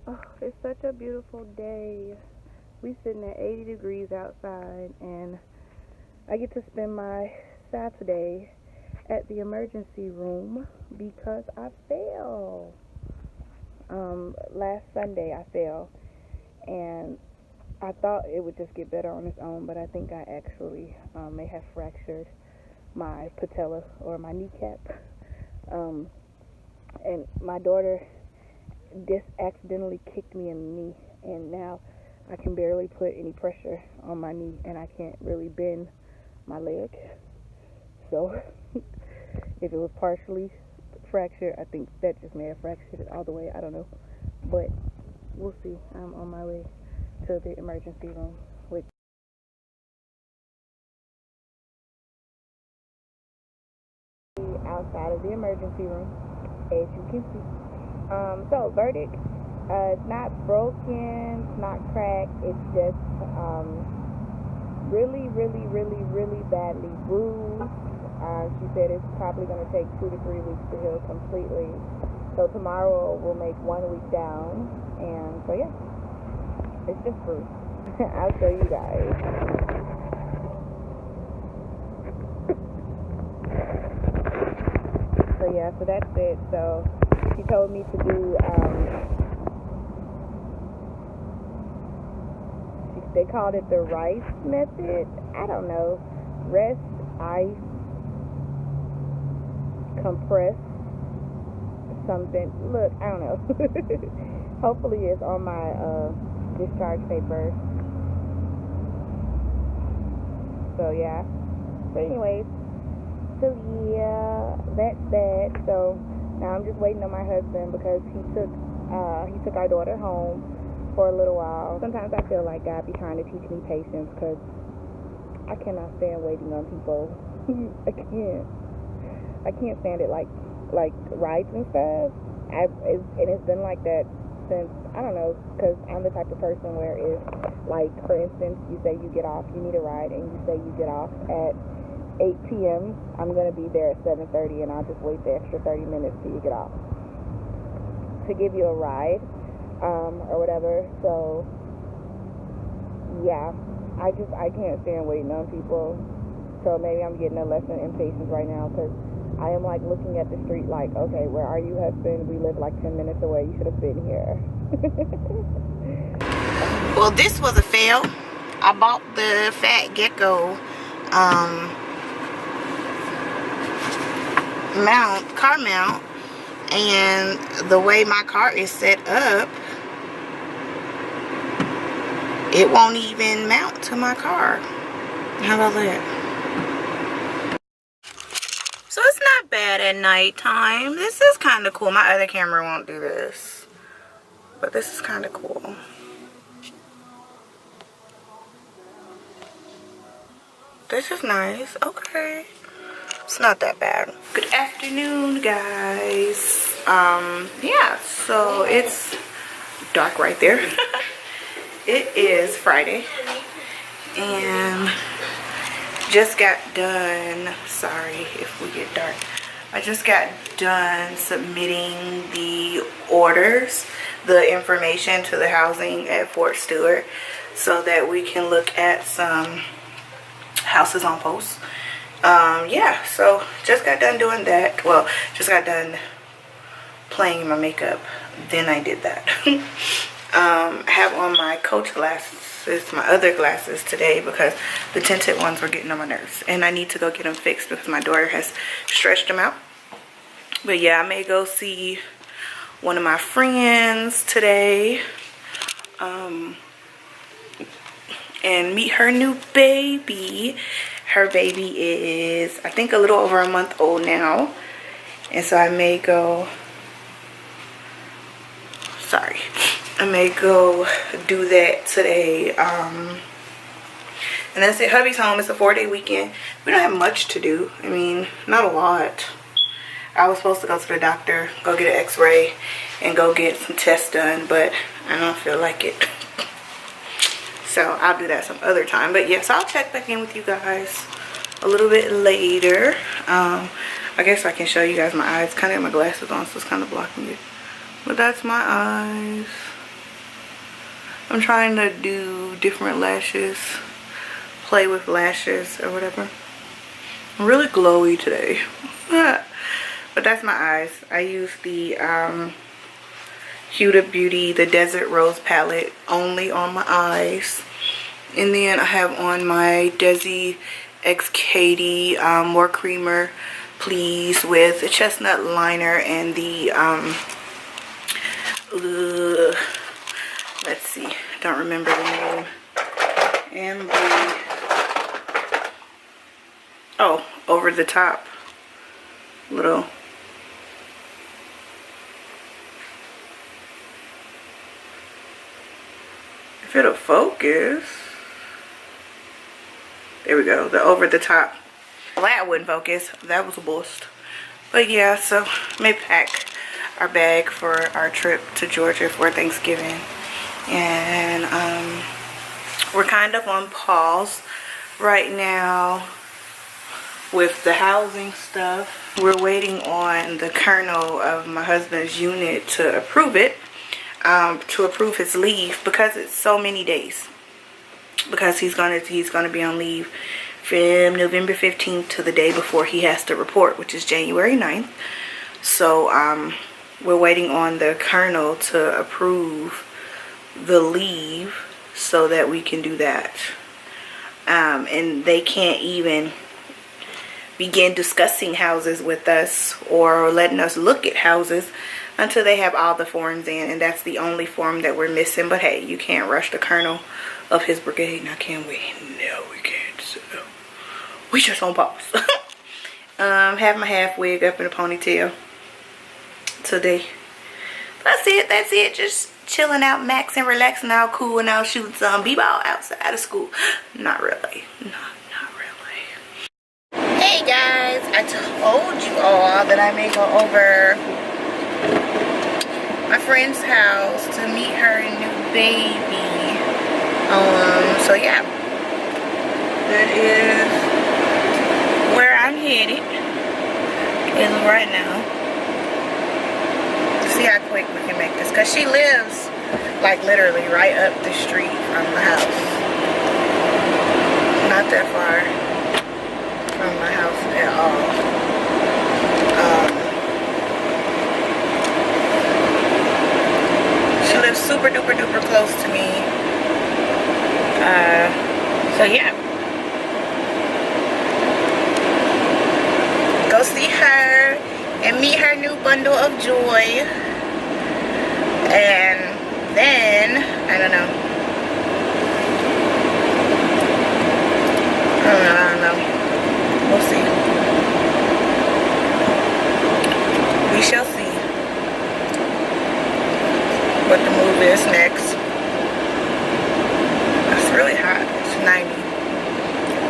Oh, it's such a beautiful day. We sitting at 80 degrees outside, and I get to spend my Saturday at the emergency room because I fell. Last Sunday I fell, and I thought it would just get better on its own, but I think I actually may have fractured my patella or my kneecap. And my daughter just accidentally kicked me in the knee, and now I can barely put any pressure on my knee, and I can't really bend my leg. So if it was partially fractured, I think that just may have fractured it all the way. I don't know, but we'll see. I'm on my way to the emergency room, which outside of the emergency room, as you can see. So verdict, it's not broken, it's not cracked, it's just really badly bruised. She said it's probably going to take 2 to 3 weeks to heal completely. So tomorrow we'll make 1 week down, and so yeah, it's just bruised. I'll show you guys. So yeah, so that's it. So she told me to do, they called it the rice method. I don't know. Rest, ice, compress, something. Look, I don't know. Hopefully it's on my discharge paper. So yeah. But anyways, so yeah, that's that. So now I'm just waiting on my husband because he took our daughter home for a little while. Sometimes I feel like God be trying to teach me patience because I cannot stand waiting on people. I can't stand it like rides and stuff. It's been like that since, I don't know, because I'm the type of person where if, like, for instance, you say you get off, you need a ride, and you say you get off at 8 p.m., I'm going to be there at 7:30, and I'll just wait the extra 30 minutes till you get off to give you a ride, or whatever. So, yeah, I can't stand waiting on people. So maybe I'm getting a lesson in patience right now, because I am like looking at the street like, okay, where are you, husband? We live like 10 minutes away. You should have been here. Well, this was a fail. I bought the Fat Gecko car mount, and the way my car is set up, it won't even mount to my car. How about that? So it's not bad at nighttime. This is kind of cool. My other camera won't do this, but this is kind of cool. This is nice. Okay, it's not that bad. Good afternoon, guys. Yeah, so it's dark right there. It is Friday, and just got done, sorry if we get dark, I just got done submitting the orders, the information to the housing at Fort Stewart, so that we can look at some houses on post. Yeah, so just got done doing that. Well, just got done playing my makeup, then I did that. I have on my Coach glasses, my other glasses today, because the tinted ones were getting on my nerves, and I need to go get them fixed because my daughter has stretched them out. But yeah, I may go see one of my friends today, and meet her new baby. Her baby is, I think, a little over a month old now, and so I may go do that today. And that's it. Hubby's home. It's a 4-day weekend. We don't have much to do. I mean, not a lot. I was supposed to go to the doctor, go get an x-ray, and go get some tests done, but I don't feel like it. So I'll do that some other time. But yes, I'll check back in with you guys a little bit later. I guess I can show you guys my eyes. Kind of got my glasses on, so it's kind of blocking it. But that's my eyes. I'm trying to do different lashes, play with lashes or whatever. I'm really glowy today. But that's my eyes. I use the Huda Beauty, the Desert Rose palette only on my eyes. And then I have on my Desi X Katie More Creamer Please with a chestnut liner and the let's see, don't remember the name. And the over the top little if it'll focus. There we go, the over the top. Well, that wouldn't focus, that was a boost. But yeah, so may pack our bag for our trip to Georgia for Thanksgiving. And we're kind of on pause right now with the housing stuff. We're waiting on the colonel of my husband's unit to approve it, to approve his leave, because it's so many days. Because he's gonna be on leave from November 15th to the day before he has to report, which is January 9th. So we're waiting on the colonel to approve the leave so that we can do that. And they can't even begin discussing houses with us or letting us look at houses until they have all the forms in, and that's the only form that we're missing. But hey, you can't rush the colonel of his brigade. Now can we? No, we can't. So we just on pause. Have my half wig up in a ponytail today. That's it. Just chilling out, maxing, relaxing, all cool, and I'll shoot some b-ball outside of school. Not really. Not really. Hey guys, I told you all that I may go over my friend's house to meet her new baby. So yeah, that is where I'm headed right now. See how quick we can make this, because she lives like literally right up the street from the house. Not that far from my house at all. She lives super duper duper close to me. So yeah, go see her and meet her new bundle of joy. And then I don't know. We'll see. We shall see what the move is next. It's really hot. It's 90.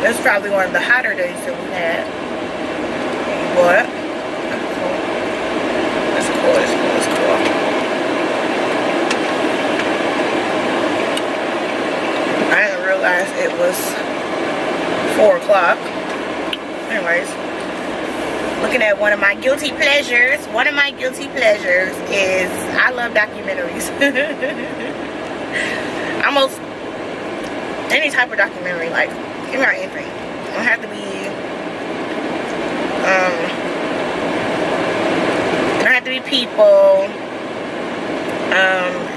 That's probably one of the hotter days that we've had. But it's cool. I didn't realize it was 4 o'clock. Anyways, looking at one of my guilty pleasures. One of my guilty pleasures is I love documentaries. Almost any type of documentary, like give me anything. It don't have to be it don't have to be people.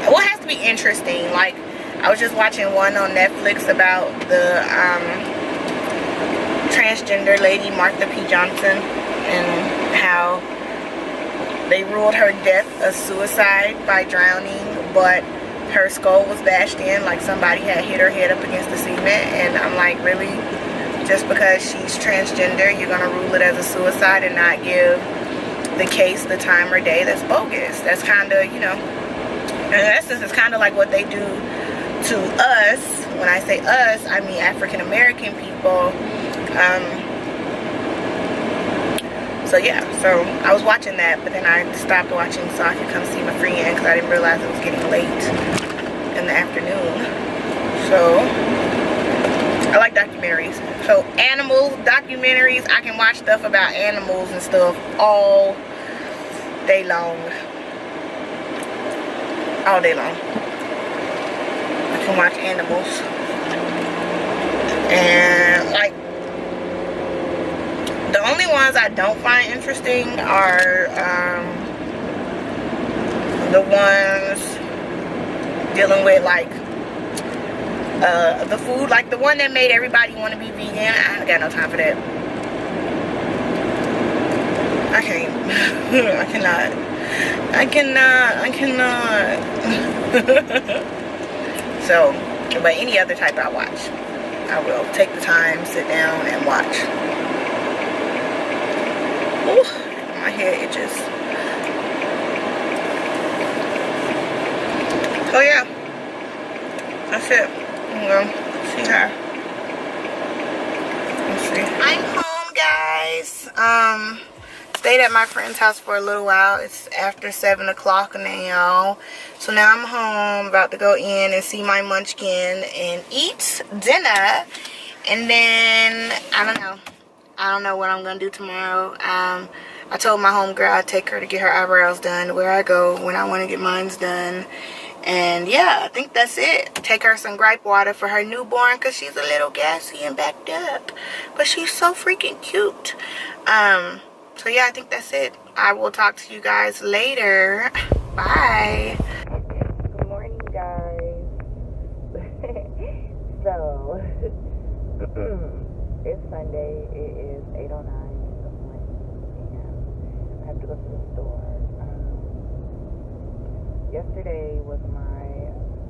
Well, it has to be interesting. Like I was just watching one on Netflix about the transgender lady Martha P. Johnson, and how they ruled her death a suicide by drowning, but her skull was bashed in, like somebody had hit her head up against the cement. And I'm like, really? Just because she's transgender, you're gonna rule it as a suicide and not give the case the time or day? That's bogus. That's kind of, you know, in essence, it's kind of like what they do to us. When I say us, I mean African American people. So yeah, so I was watching that, but then I stopped watching so I could come see my friend, because I didn't realize it was getting late in the afternoon. So I like documentaries. So animal documentaries, I can watch stuff about animals and stuff all day long. All day long. can watch animals. And like, the only ones I don't find interesting are the ones dealing with like the food, like the one that made everybody want to be vegan. I ain't got no time for that. I can't. I cannot. So, but any other type I watch, I will take the time, sit down, and watch. Ooh, my head itches. So yeah, that's it. I'm gonna see her. Let's see. I'm home, guys. Stayed at my friend's house for a little while. It's after 7 o'clock now. So now I'm home, about to go in and see my munchkin and eat dinner. And then, I don't know what I'm gonna do tomorrow. I told my homegirl I'd take her to get her eyebrows done where I go when I want to get mine done. And yeah, I think that's it. Take her some gripe water for her newborn because she's a little gassy and backed up. But she's so freaking cute. So yeah, I think that's it. I will talk to you guys later. Bye. Good morning, guys. So, it's Sunday. It is 8:09 in the morning. And I have to go to the store. Yesterday was my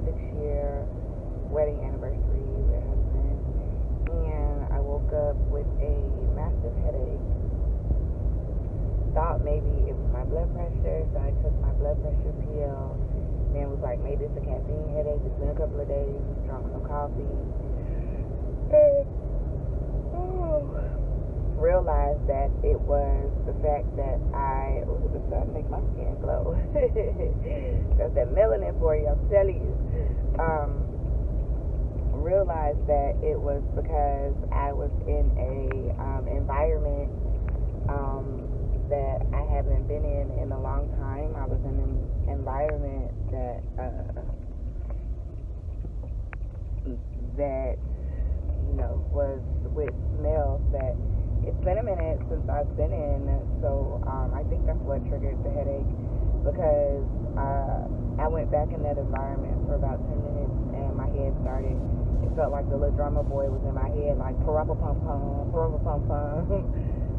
6-year wedding anniversary with my husband. And I woke up with a massive headache. Thought maybe it was my blood pressure, so I took my blood pressure pill. Then was like, maybe it's a caffeine headache. It's been a couple of days, drunk no coffee. Realized that it was the fact that the sun makes my skin glow. That's that melanin for you, I'm telling you. Realized that it was because I was in a environment that I haven't been in a long time. I was in an environment that was with smells that it's been a minute since I've been in. So I think that's what triggered the headache, because I went back in that environment for about 10 minutes and my head started. It felt like the little drummer boy was in my head, like parappa-pum-pum, parappa-pum-pum.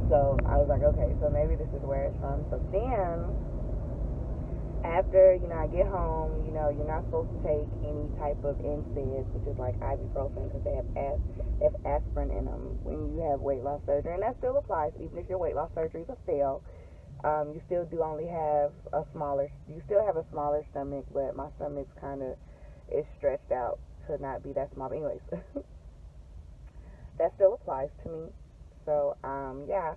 So I was like, okay, so maybe this is where it's from. So then, after, I get home, you're not supposed to take any type of NSAIDs, which is like ibuprofen, because they have aspirin in them when you have weight loss surgery. And that still applies, even if your weight loss surgery is a fail. You still have a smaller stomach, but my stomach's kind of is stretched out to not be that small. But anyways, that still applies to me. So, yeah.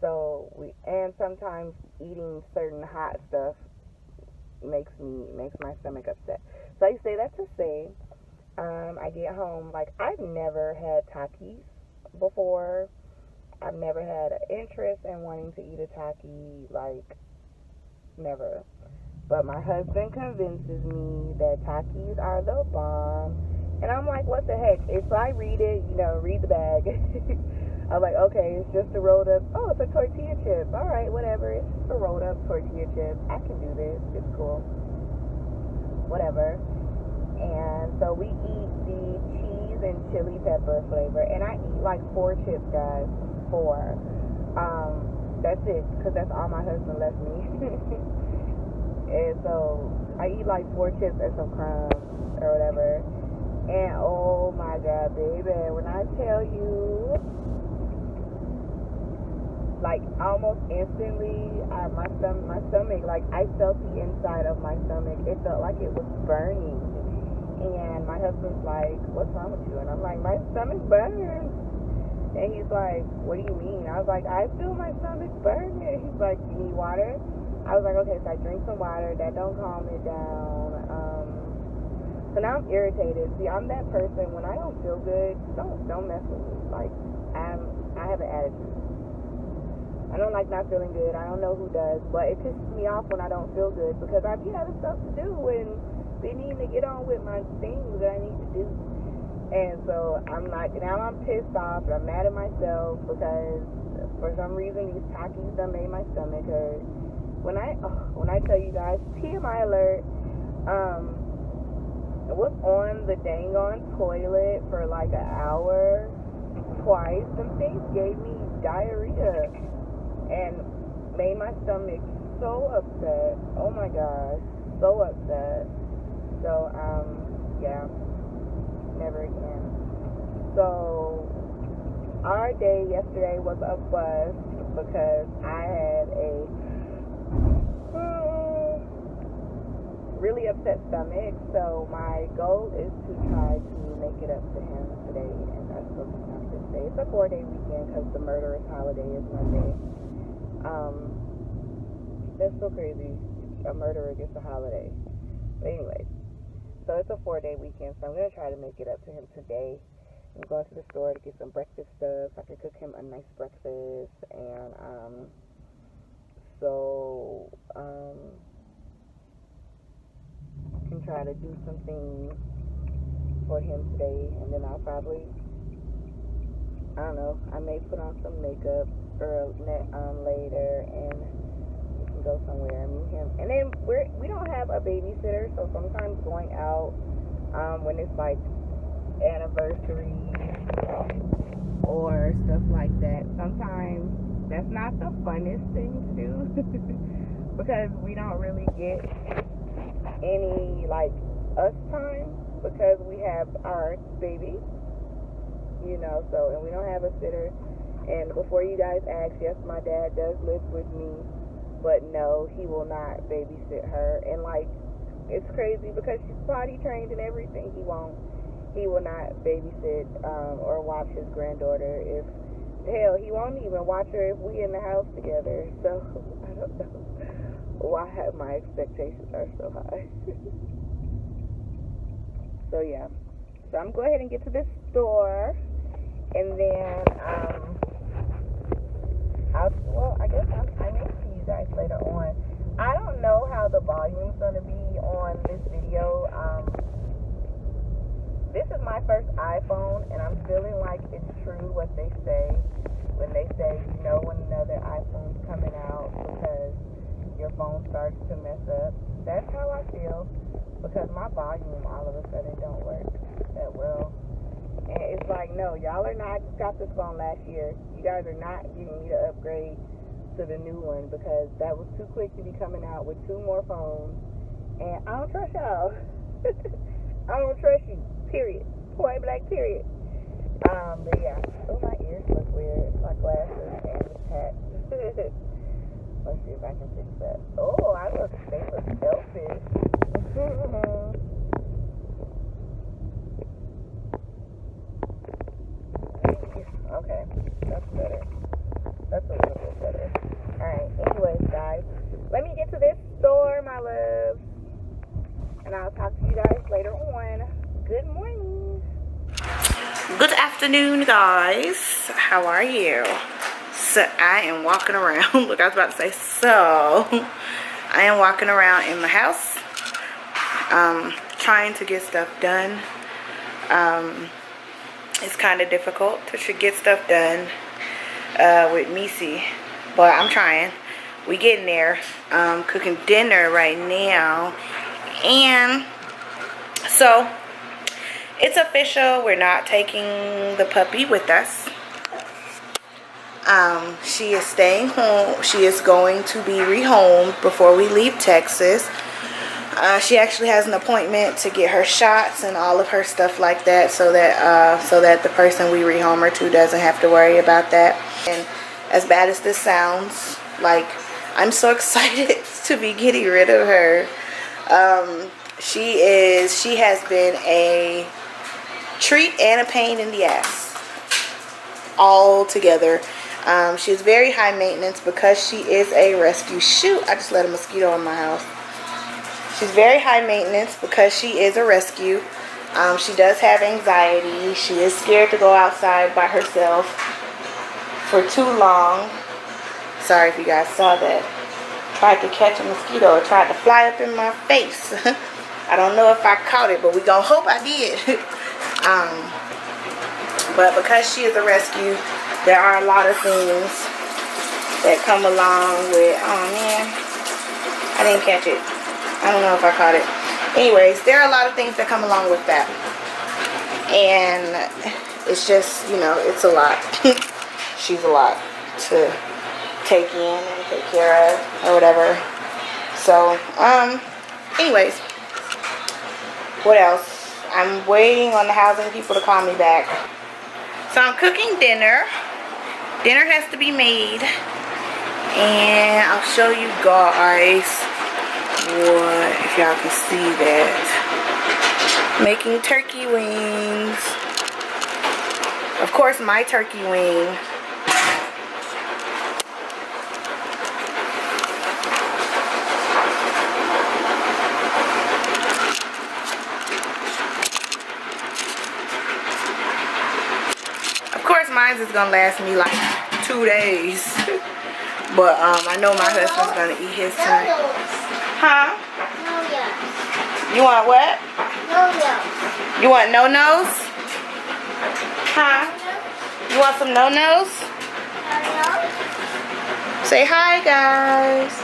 So, and sometimes eating certain hot stuff makes my stomach upset. So I say that to say, I get home, like, I've never had Takis before. I've never had an interest in wanting to eat a Taki, like, never. But my husband convinces me that Takis are the bomb. And I'm like, what the heck? If I read it, read the bag. I'm like, okay, it's just a rolled up, it's a tortilla chip. All right, whatever. It's just a rolled up tortilla chip. I can do this. It's cool. Whatever. And so we eat the cheese and chili pepper flavor. And I eat like 4 chips, guys. 4. That's it, because that's all my husband left me. And so I eat like 4 chips and some crumbs or whatever. And oh my God, baby, when I tell you, like almost instantly, my stomach, like I felt the inside of my stomach. It felt like it was burning. And my husband's like, what's wrong with you? And I'm like, my stomach burns. And he's like, what do you mean? I was like, I feel my stomach burning. He's like, you need water? I was like, okay, so I drink some water. That don't calm it down. So now I'm irritated. See, I'm that person, when I don't feel good, don't mess with me. Like, I have an attitude. I don't like not feeling good. I don't know who does, but it pisses me off when I don't feel good, because I be having stuff to do and spinning to get on with my things that I need to do. And so I'm like, now I'm pissed off and I'm mad at myself because for some reason these Takis done made my stomach hurt. When I tell you guys, TMI alert, I was on the dang on toilet for like an hour twice. Them things gave me diarrhea and made my stomach so upset. Oh my gosh, so upset. So yeah, never again. So our day yesterday was a bust because I had a really upset stomach. So my goal is to try to make it up to him today, and that's supposed to come this day. It's a 4-day weekend because the murderous holiday is Monday. That's so crazy. A murderer gets a holiday. But anyway, so it's a 4-day weekend, so I'm going to try to make it up to him today. I'm going to the store to get some breakfast stuff so I can cook him a nice breakfast, and can try to do some things for him today, and then I'll probably, I don't know, I may put on some makeup for later, and we can go somewhere and meet him. And then we don't have a babysitter, so sometimes going out when it's like anniversary or stuff like that, sometimes that's not the funnest thing to do because we don't really get any like us time because we have our baby, you know. So, and we don't have a sitter. And before you guys ask, yes, my dad does live with me, but no, he will not babysit her. And like, it's crazy because she's potty trained and everything. He will not babysit or watch his granddaughter. If hell, he won't even watch her if we in the house together. So I don't know why my expectations are so high. So yeah, so I'm going to go ahead and get to this store, and then I guess I may see you guys later on. I don't know how the volume's going to be on this video. This is my first iPhone, and I'm feeling like it's true what they say when they say, you know, when another iPhone's coming out because your phone starts to mess up. That's how I feel, because my volume all of a sudden don't work that well. And it's like, no, y'all are not, I just got this phone last year. You guys are not getting me to upgrade to the new one because that was too quick to be coming out with 2 more phones. And I don't trust y'all. I don't trust you, period. Point blank, period. But yeah, oh, my ears look weird. My glasses and this hat. Let's see if I can fix that. Oh, they look selfish. Okay, that's better. That's a little bit better. Alright, anyways, guys, let me get to this store, my loves, and I'll talk to you guys later on. Good morning. Good afternoon, guys. How are you? So I am walking around. Look, I was about to say, so I am walking around in my house, trying to get stuff done. It's kind of difficult to get stuff done with Missy, but I'm trying. We getting there. Cooking dinner right now, and so it's official. We're not taking the puppy with us. She is staying home. She is going to be rehomed before we leave Texas. She actually has an appointment to get her shots and all of her stuff like that, so that the person we rehome her to doesn't have to worry about that. And as bad as this sounds, like, I'm so excited to be getting rid of her. She has been a treat and a pain in the ass all together. She's very high maintenance because she is a rescue. Shoot, I just let a mosquito in my house. She's very high maintenance because she is a rescue. She does have anxiety. She is scared to go outside by herself for too long. Sorry if you guys saw that. Tried to catch a mosquito. It tried to fly up in my face. I don't know if I caught it, but we gonna hope I did. But because she is a rescue, there are a lot of things that come along with, oh man, I didn't catch it. I don't know if I caught it. Anyways, there are a lot of things that come along with that. And it's just, you know, it's a lot. She's a lot to take in and take care of or whatever. So, anyways, what else? I'm waiting on the housing people to call me back. So I'm cooking dinner. Dinner has to be made. And I'll show you guys what, if y'all can see that. Making turkey wings. Of course, my turkey wing. Of course, mine is gonna last me like 2 days. But I know my husband's gonna eat his tonight. Huh? You want what? No-nos. You want no-nos? Huh? You want some no-nos? No-nos. Say hi, guys.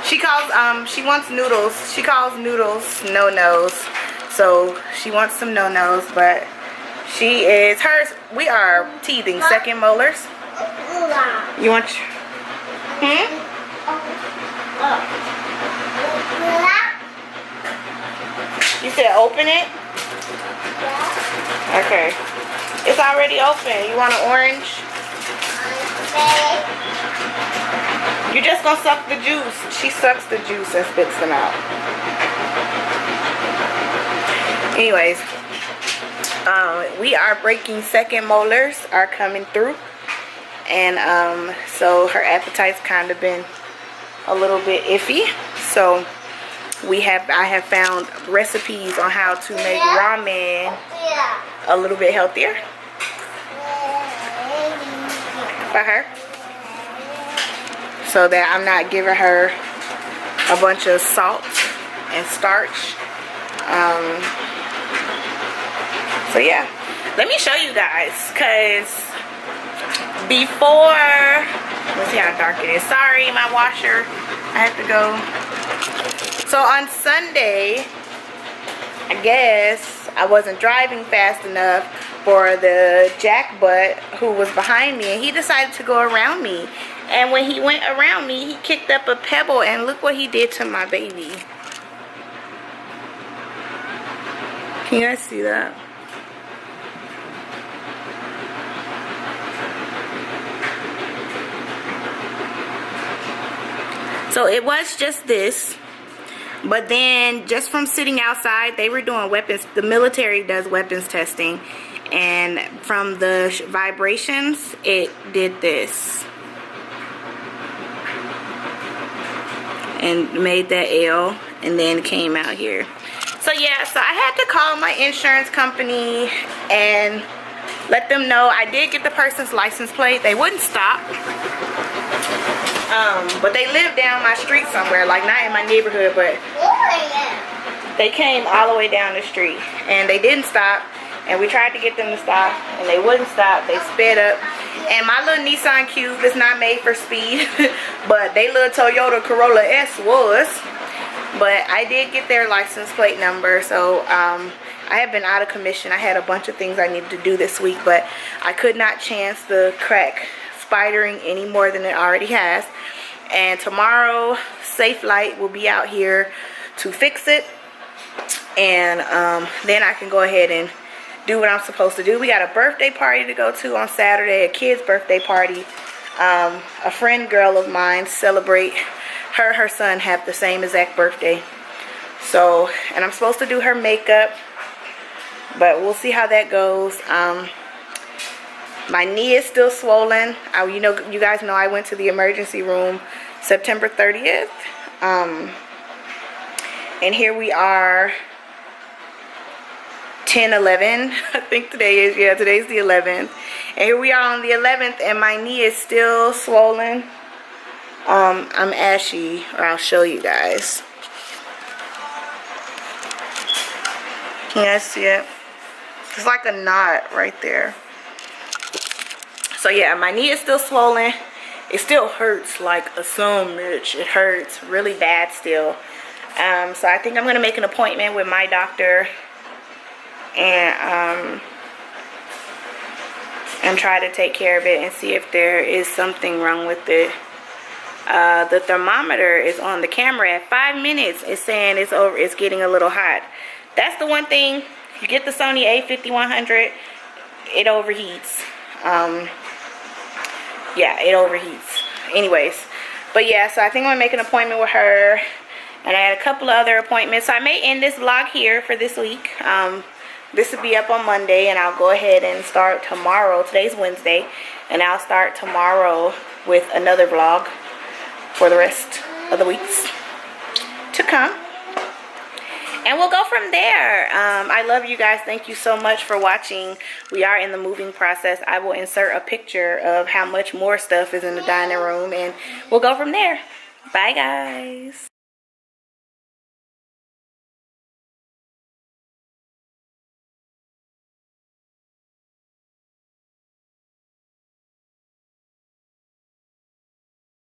She calls, she wants noodles. She calls noodles no-nos. So she wants some no-nos, but she is, we are teething second molars. You want, You said open it? Yeah. Okay. It's already open. You want an orange? Okay. You're just gonna suck the juice. She sucks the juice and spits them out. Anyways, we are breaking second molars are coming through, and so her appetite's kind of been a little bit iffy. So I have found recipes on how to make ramen a little bit healthier for her, so that I'm not giving her a bunch of salt and starch. So yeah, let me show you guys, because before, let's see how dark it is. Sorry, my washer, I have to go. So on Sunday, I guess I wasn't driving fast enough for the jackbutt who was behind me, and he decided to go around me. And when he went around me, he kicked up a pebble, and look what he did to my baby. Can you guys see that? So it was just this, but then just from sitting outside, they were doing weapons. The military does weapons testing, and from the vibrations, it did this and made that L, and then came out here. So yeah, so I had to call my insurance company and let them know. I did get the person's license plate. They wouldn't stop. But they live down my street somewhere, like not in my neighborhood, but they came all the way down the street, and they didn't stop. And we tried to get them to stop, and they wouldn't stop. They sped up. And my little Nissan Cube is not made for speed, but they little Toyota Corolla S was. But I did get their license plate number, so I have been out of commission. I had a bunch of things I needed to do this week, but I could not chance the crack spidering any more than it already has. And tomorrow, Safe Light will be out here to fix it, and then I can go ahead and do what I'm supposed to do. We got a birthday party to go to on Saturday, a kid's birthday party. A friend girl of mine celebrate. Her son have the same exact birthday. So, and I'm supposed to do her makeup, but we'll see how that goes. My knee is still swollen. You know, you guys know I went to the emergency room September 30th. And here we are 10/11. I think today is, yeah, today's the 11th. And here we are on the 11th, and my knee is still swollen. I'm ashy, or I'll show you guys. Can you guys see it? It's like a knot right there. So yeah, my knee is still swollen. It still hurts like a son bitch. It hurts really bad still. So I think I'm gonna make an appointment with my doctor and try to take care of it and see if there is something wrong with it. The thermometer is on the camera at 5 minutes. It's saying it's over. It's getting a little hot. That's the one thing. If you get the Sony A5100, it overheats. Yeah, it overheats. Anyways, but yeah, so I think I'm gonna make an appointment with her, and I had a couple of other appointments. So I may end this vlog here for this week. This will be up on Monday, and I'll go ahead and start tomorrow. Today's Wednesday, and I'll start tomorrow with another vlog for the rest of the weeks to come. And we'll go from there. I love you guys. Thank you so much for watching. We are in the moving process. I will insert a picture of how much more stuff is in the dining room, and we'll go from there. Bye, guys.